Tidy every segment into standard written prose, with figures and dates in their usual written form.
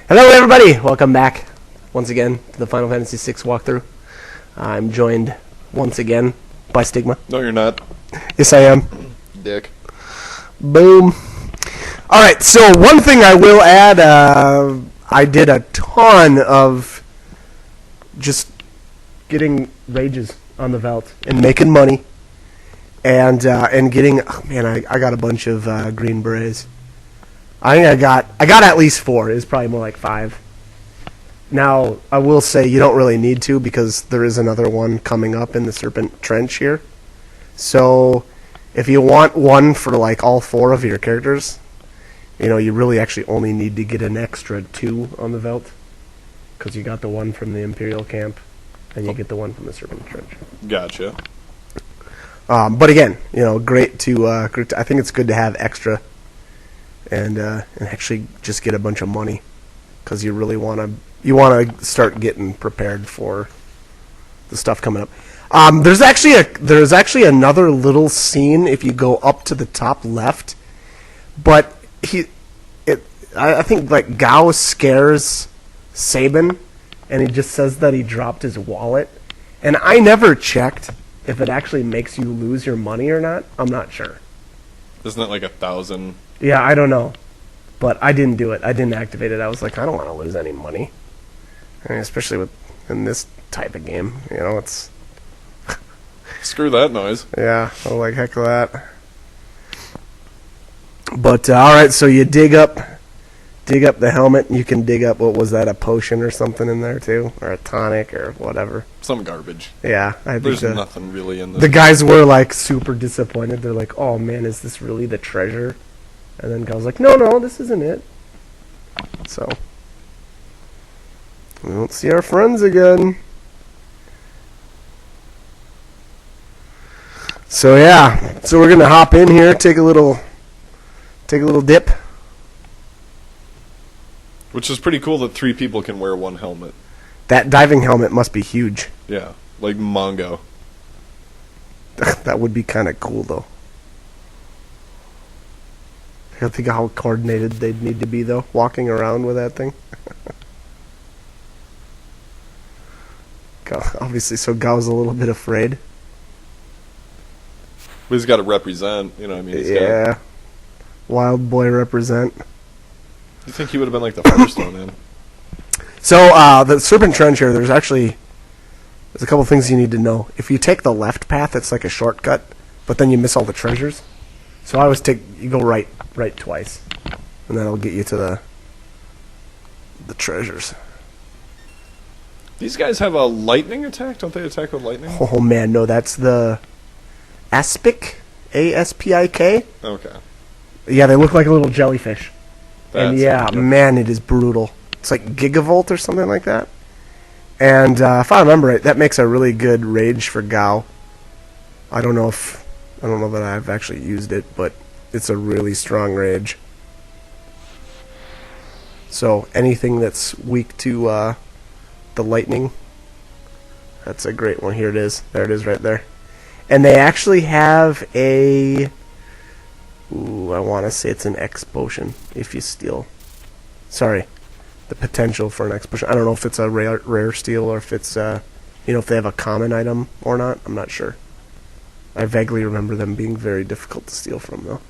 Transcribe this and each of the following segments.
Hello, everybody! Welcome back once again to the Final Fantasy VI walkthrough. I'm joined once again by Stigma. No, you're not. Yes, I am. Dick. Boom. Alright, so one thing I will add, I did a ton of just getting rages on the Veld and making money and getting, I got a bunch of green berets. I think I got at least 4. It's probably more like 5. Now, I will say you don't really need to because there is another one coming up in the Serpent Trench here. So, if you want one for like all 4 of your characters, you really actually only need to get an extra 2 on the Veld. Because you got the one from the Imperial Camp, and you get the one from the Serpent Trench. Gotcha. But again, great to, I think it's good to have extra and actually just get a bunch of money because you really want to start getting prepared for the stuff coming up. There's actually another little scene if you go up to the top left, but I think like Gao scares Sabin, and he just says that he dropped his wallet, and I never checked if it actually makes you lose your money or not. I'm not sure. Isn't it like 1,000? Yeah, I don't know. But I didn't do it. I didn't activate it. I was like, I don't want to lose any money. I mean, especially in this type of game. It's... Screw that noise. Yeah, I like heck of that. But, alright, so you dig up the helmet. You can dig up, what was that, a potion or something in there, too? Or a tonic or whatever. Some garbage. Yeah, I think there's nothing really in this. The guys were, like, super disappointed. They're like, oh, man, is this really the treasure? And then Gal's like, no, this isn't it. So, we won't see our friends again. So yeah, so we're gonna hop in here, take a little dip. Which is pretty cool that 3 people can wear one helmet. That diving helmet must be huge. Yeah, like Mongo. That would be kind of cool, though. I don't think how coordinated they'd need to be, though, walking around with that thing. Obviously, so Gao's a little bit afraid. But he's got to represent, you know what I mean? Yeah. Wild boy represent. You think he would have been like the first one in? So, the Serpent Trench here, there's a couple things you need to know. If you take the left path, it's like a shortcut, but then you miss all the treasures. So I always you go right twice, and that'll get you to the treasures. These guys have a lightning attack? Don't they attack with lightning? Oh man, no, that's the Aspik, A-S-P-I-K. Okay. Yeah, they look like a little jellyfish. And That's man, it is brutal. It's like Gigavolt or something like that. And if I remember right, that makes a really good rage for Gao. I don't know that I've actually used it, but it's a really strong rage. So anything that's weak to the lightning, that's a great one. Here it is. There it is right there. And they actually have I want to say it's an X potion if you steal. Sorry, the potential for an X potion. I don't know if it's a rare steal or if it's if they have a common item or not. I'm not sure. I vaguely remember them being very difficult to steal from, though.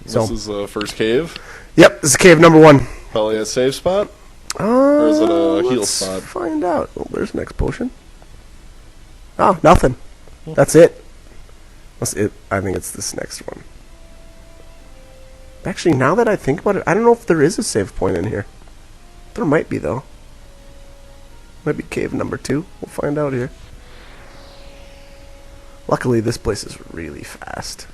This is the first cave? Yep, this is cave number 1. Probably a save spot? Or is it a heal spot? Let's find out. Oh, there's an X potion. Oh, nothing. That's it. I think it's this next one. Actually, now that I think about it, I don't know if there is a save point in here. There might be, though. Might be cave number 2. We'll find out here. Luckily, this place is really fast.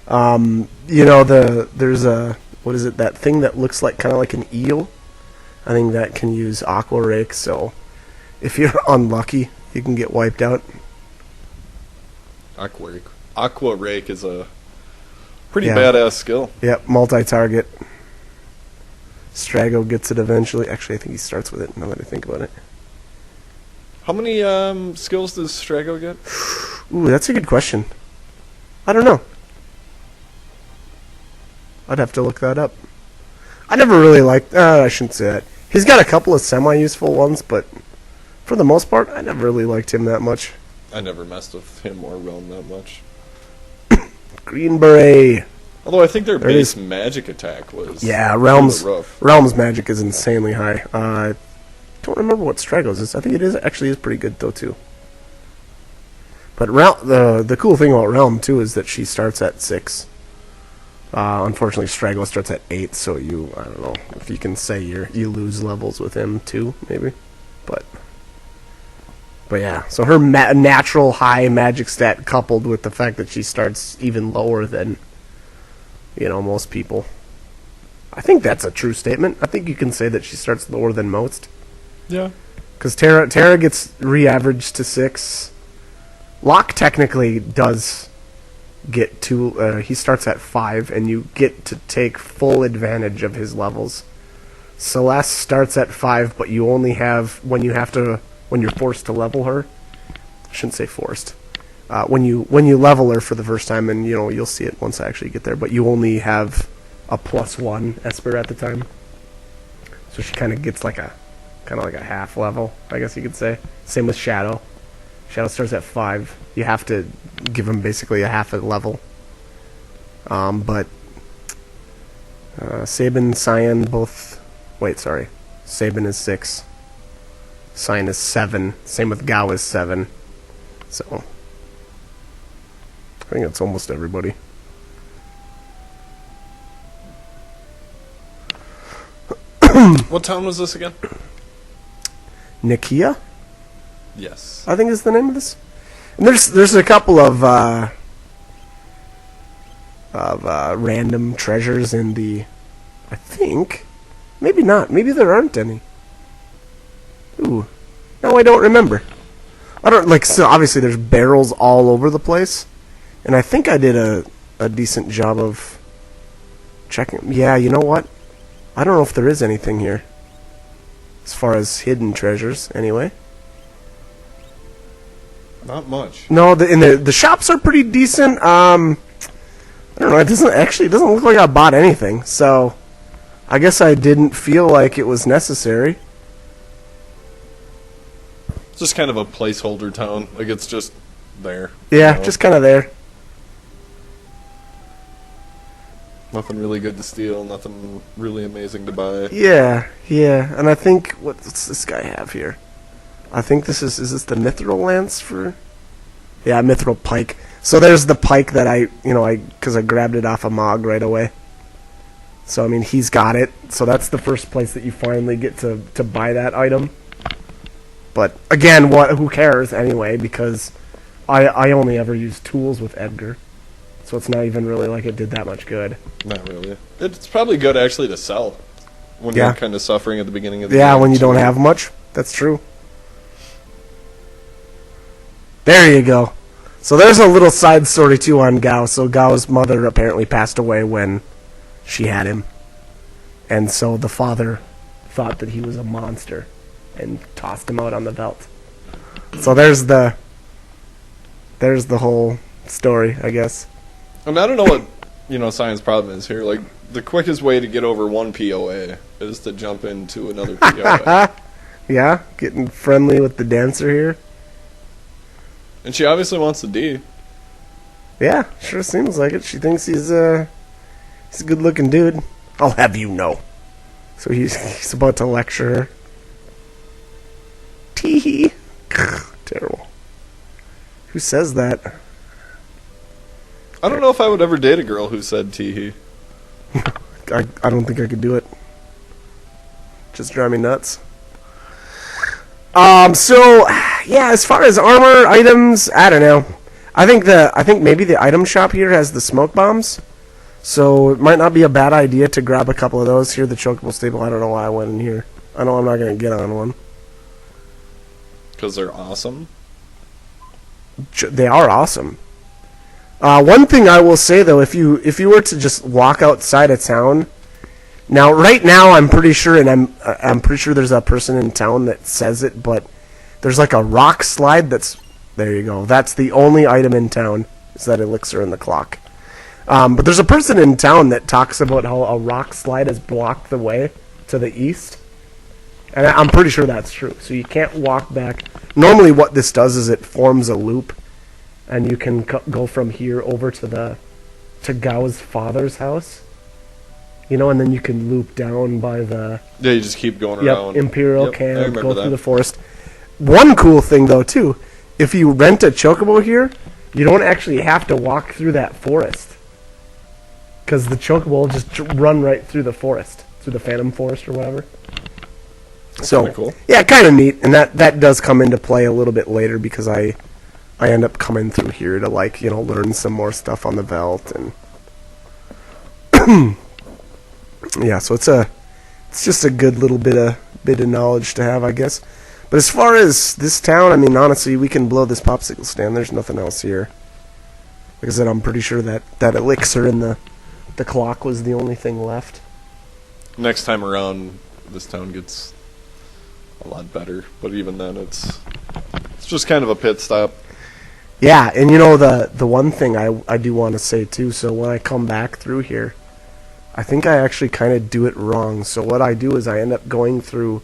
There's what is it, that thing that looks like kind of like an eel? I think that can use Aqua Rake, so if you're unlucky, you can get wiped out. Aqua Rake is a pretty badass skill. Yep, multi-target. Strago gets it eventually. Actually, I think he starts with it, now that I think about it. How many skills does Strago get? Ooh, that's a good question. I don't know. I'd have to look that up. I never really liked... I shouldn't say that. He's got a couple of semi-useful ones, but for the most part, I never really liked him that much. I never messed with him or Realm that much. Green Beret. Although I think their There it base is. magic attack was Yeah, through Realm's the roof. magic is insanely high. I don't remember what Straggles is. I think it is actually is pretty good though too. But the cool thing about Realm too is that she starts at 6. Unfortunately, Straggles starts at 8, so I don't know if you can say you lose levels with him too, maybe. But yeah, so her natural high magic stat coupled with the fact that she starts even lower than most people. I think that's a true statement. I think you can say that she starts lower than most. Yeah. Because Terra gets re-averaged to 6. Locke technically does get to... he starts at 5, and you get to take full advantage of his levels. Celeste starts at 5, but you only have... When you're forced to level her... I shouldn't say forced. When you level her for the first time, and you'll see it once I actually get there, but you only have a +1 Esper at the time. So she kind of gets like a half level, I guess you could say. Same with Shadow. Shadow starts at 5. You have to give him basically a half a level. But Sabin, Cyan both... Wait, sorry. Sabin is 6. Cyan is 7. Same with Gao is 7. So... I think that's almost everybody. What town was this again? Nikia, Yes. I think is the name of this. And there's a couple of random treasures in the... I think. Maybe not. Maybe there aren't any. Ooh. No, I don't remember. I don't... So obviously there's barrels all over the place. And I think I did a decent job of checking... Yeah, you know what? I don't know if there is anything here. As far as hidden treasures, anyway. Not much. No, the shops are pretty decent. I don't know. It doesn't look like I bought anything. So, I guess I didn't feel like it was necessary. It's just kind of a placeholder town. Like, it's just there. Yeah, just kind of there. Nothing really good to steal. Nothing really amazing to buy. Yeah. And I think what's this guy have here? I think this is this the Mithril Lance for? Yeah, Mithril Pike. So there's the pike that because I grabbed it off of Mog right away. So I mean, he's got it. So that's the first place that you finally get to buy that item. But again, who cares anyway? Because I only ever use tools with Edgar. So it's not even really like it did that much good. Not really. It's probably good actually to sell when Yeah. you're kind of suffering at the beginning of the Yeah, game. when you don't have much. That's true. There you go. So there's a little side story too on Gao. So Gao's mother apparently passed away when she had him. And so the father thought that he was a monster and tossed him out on the veldt. So there's the whole story, I guess. I mean, I don't know what science problem is here. Like, the quickest way to get over one POA is to jump into another POA. Yeah, getting friendly with the dancer here. And she obviously wants the D. Yeah, sure seems like it. She thinks he's a good-looking dude. I'll have you know. So he's about to lecture her. Tee-hee. Terrible. Who says that? I don't know if I would ever date a girl who said teehee. I don't think I could do it. Just drive me nuts. So yeah, as far as armor items, I don't know. I think maybe the item shop here has the smoke bombs. So it might not be a bad idea to grab a couple of those here. The chocobo stable. I don't know why I went in here. I know I'm not gonna get on one. Because they're awesome. They are awesome. One thing I will say though, if you were to just walk outside of town, right now I'm pretty sure, and I'm pretty sure there's a person in town that says it, but there's like a rock slide there you go. That's the only item in town is that elixir in the clock. But there's a person in town that talks about how a rock slide has blocked the way to the east. And I'm pretty sure that's true. So you can't walk back. Normally what this does is it forms a loop. And you can go from here over to Gao's father's house. You know, and then you can loop down by the... Yeah, you just keep going around. Imperial I Camp, remember go that. through the forest. One cool thing, though, too, if you rent a chocobo here, you don't actually have to walk through that forest. Because the chocobo will just run right through the forest, through the Phantom Forest or whatever. So, kinda cool. yeah, kind of neat. And that does come into play a little bit later because I end up coming through here to, like, you know, learn some more stuff on the Veldt. And yeah, so it's just a good little bit of knowledge to have, I guess. But as far as this town, I mean, honestly, we can blow this popsicle stand. There's nothing else here. Like I said, I'm pretty sure that elixir and the clock was the only thing left. Next time around, this town gets a lot better. But even then, it's just kind of a pit stop. Yeah, and you know, the one thing I do want to say, too, so when I come back through here, I think I actually kind of do it wrong. So what I do is I end up going through...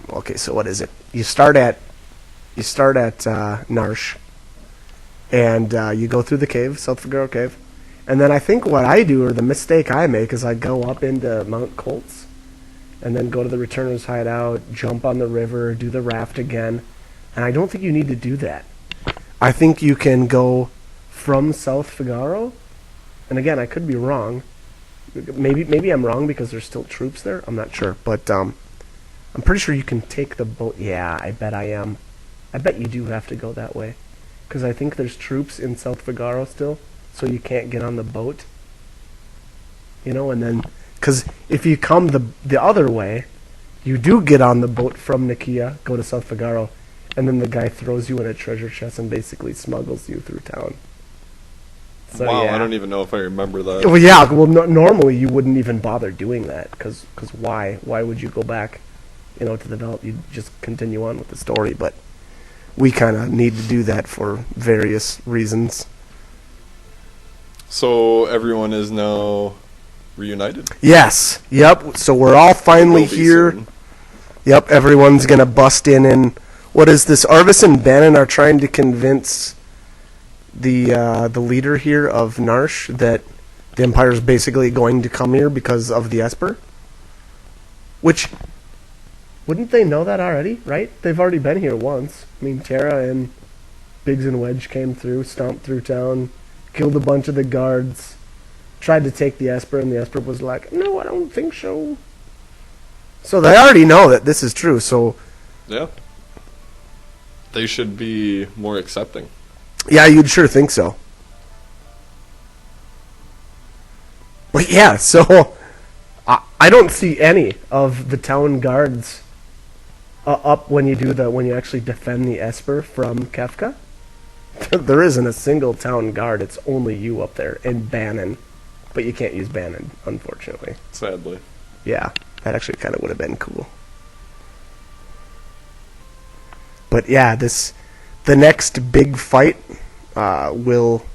okay, so what is it? You start at Narsh, and you go through the cave, South Figaro Cave, and then I think what I do, or the mistake I make, is I go up into Mount Colts, and then go to the Returner's Hideout, jump on the river, do the raft again, and I don't think you need to do that. I think you can go from South Figaro, and again, I could be wrong. Maybe I'm wrong because there's still troops there. I'm not sure, but I'm pretty sure you can take the boat. Yeah, I bet I am. I bet you do have to go that way, because I think there's troops in South Figaro still, so you can't get on the boat. You know, and then because if you come the other way, you do get on the boat from Nakia, go to South Figaro, and then the guy throws you in a treasure chest and basically smuggles you through town. So, Wow, yeah. I don't even know if I remember that. Well, yeah. Well, normally you wouldn't even bother doing that, because why? Why would you go back, you know, to the Veldt? You'd just continue on with the story. But we kind of need to do that for various reasons. So everyone is now reunited? Yes. Yep. So we're all finally Will be here. soon. Yep. Everyone's gonna bust in, and what is this? Arvis and Bannon are trying to convince the leader here of Narsh that the Empire's basically going to come here because of the Esper. Which, wouldn't they know that already, right? They've already been here once. I mean, Terra and Biggs and Wedge came through, stomped through town, killed a bunch of the guards, tried to take the Esper, and the Esper was like, no, I don't think so. So they already know that this is true, so... Yeah. They should be more accepting. Yeah, you'd sure think so. But yeah, so I don't see any of the town guards up when you actually defend the Esper from Kefka. There isn't a single town guard. It's only you up there and Bannon, but you can't use Bannon, unfortunately. Sadly. Yeah, that actually kind of would have been cool. But yeah, the next big fight will...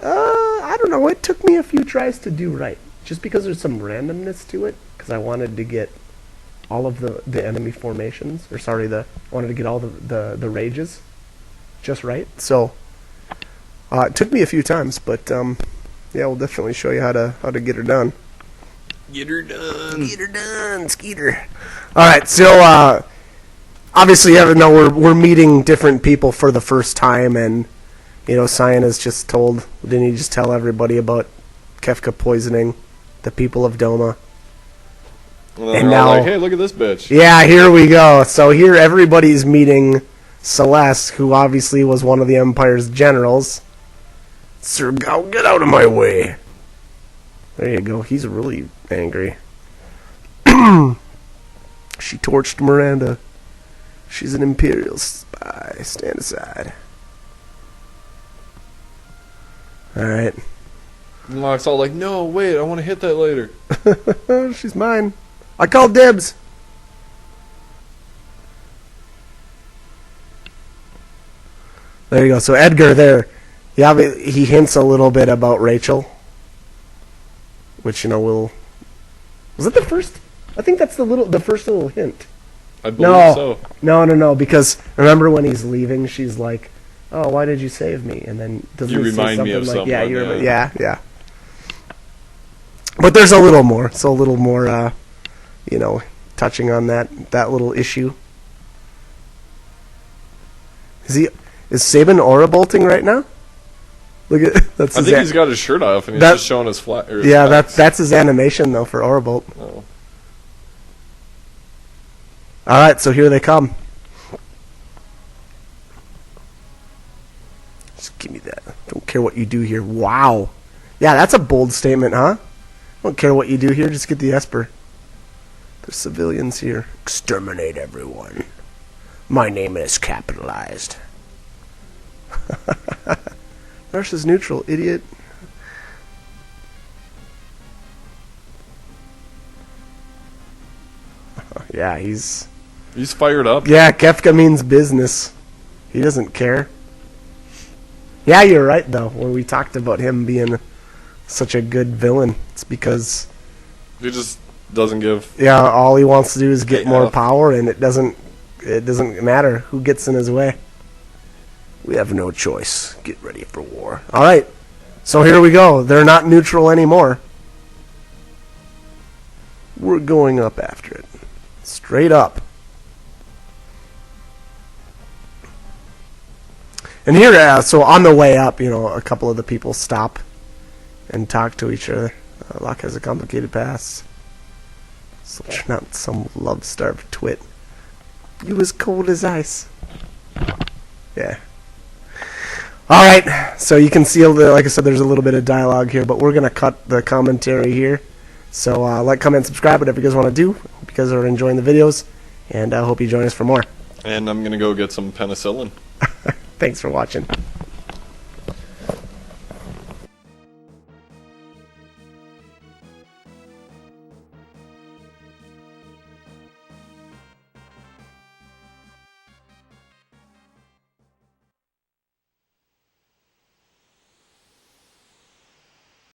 I don't know, it took me a few tries to do right. Just because there's some randomness to it, because I wanted to get all of the enemy formations, I wanted to get all the rages just right. So, it took me a few times, but yeah, we'll definitely show you how to get her done. Get her done. Get her done, Skeeter. Alright, so, obviously, we're meeting different people for the first time, and, you know, Cyan has just didn't he just tell everybody about Kefka poisoning the people of Doma? And then And they're all now- like, hey, look at this bitch. Yeah, here we go. So here everybody's meeting Celeste, who obviously was one of the Empire's generals. Sir Gao, get out of my way. There you go. He's really angry. She torched Miranda. She's an Imperial spy. Stand aside. Alright. And Locke's all like, no, wait, I want to hit that later. She's mine. I called dibs. There you go. So Edgar there, Yeah, but he hints a little bit about Rachel, which will. Was it the first? I think that's the first little hint. I believe so. No. Because remember when he's leaving, she's like, "Oh, why did you save me?" And then doesn't You he say remind me of something like, someone, yeah. But there's a little more. So a little more, touching on that little issue. Is Saban aura bolting right now? Look at that's. I think he's got his shirt off and he's just showing his flat. Yeah, that's his animation though for aura bolt. Oh. All right, so here they come. Just give me that. Don't care what you do here. Wow. Yeah, that's a bold statement, huh? Don't care what you do here. Just get the Esper. There's civilians here. Exterminate everyone. My name is capitalized. Russia's neutral, idiot. Yeah, he's fired up. Yeah, Kefka means business. He doesn't care. Yeah, you're right, though, when we talked about him being such a good villain. It's because He just doesn't give. yeah, all he wants to do is get more Yeah. power, and it doesn't matter who gets in his way. We have no choice. Get ready for war. All right, so here we go. They're not neutral anymore. We're going up after it. Straight up. And here, so on the way up, a couple of the people stop and talk to each other. Locke has a complicated past. So not some love-starved twit. You as cold as ice. Yeah. All right, so you can see, like I said, there's a little bit of dialogue here, but we're going to cut the commentary here. So like, comment, subscribe, whatever you guys want to do. Hope you guys are enjoying the videos, and I hope you join us for more. And I'm going to go get some penicillin. Thanks for watching.